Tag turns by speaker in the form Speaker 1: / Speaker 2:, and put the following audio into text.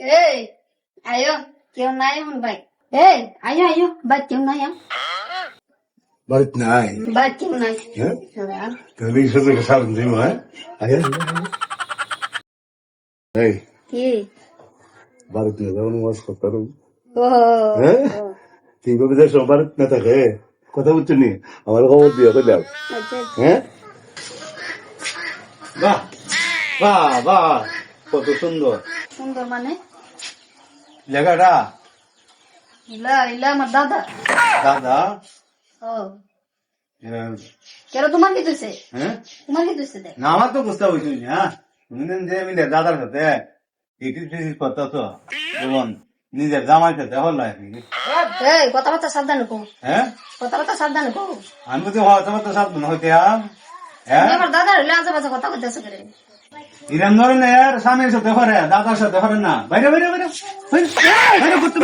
Speaker 1: Ê, ayo, chiều nay hôm vậy. Ê, ayo, ba chiều nay á.
Speaker 2: বাড়িতে নাই
Speaker 1: Ba chiều nay.
Speaker 2: হ্যাঁ
Speaker 1: Dạ.
Speaker 2: তাহলে এই সাথে সারাদিন যাইব হ্যাঁ আয়া এই
Speaker 1: Gì?
Speaker 2: বাড়িতে না যাও নামাজ করতে পারো
Speaker 1: Ồ.
Speaker 2: হ্যাঁ এইভাবে যে সব বাড়িতে না থাকে কথা বুঝছো নি আমার খবর দিয়ে কইলাম হ্যাঁ বাহ বাহ বাহ কত সুন্দর
Speaker 1: সুন্দর মানে?
Speaker 2: জায়গাটা
Speaker 1: ইলা আমার দাদা।
Speaker 2: দাদা
Speaker 1: ও। কেন তোমার কি দিছে?
Speaker 2: হ্যাঁ
Speaker 1: তোমার কি দিছে দে?
Speaker 2: না আমার তো বুঝতে হয়েছিল না কোনদিন যে মিলে দাদার সাথে ইটিস করতেছো এবং নিজের জামাই সাথে হল
Speaker 1: এই কথাবার্তা সাবধানে কো।
Speaker 2: হ্যাঁ
Speaker 1: কথাবার্তা সাবধানে কো।
Speaker 2: আমি তো তোমার তো সাবধান হইতে হ্যাঁ
Speaker 1: তুমি আমার দাদার লাজা বাজা কথা কইতেছ করে।
Speaker 2: ইরান ধরেন স্বামীর সাথে করে দাদার সাথে করে না বাইরে বাইরে বাইরে বাইরে বাইরে করতে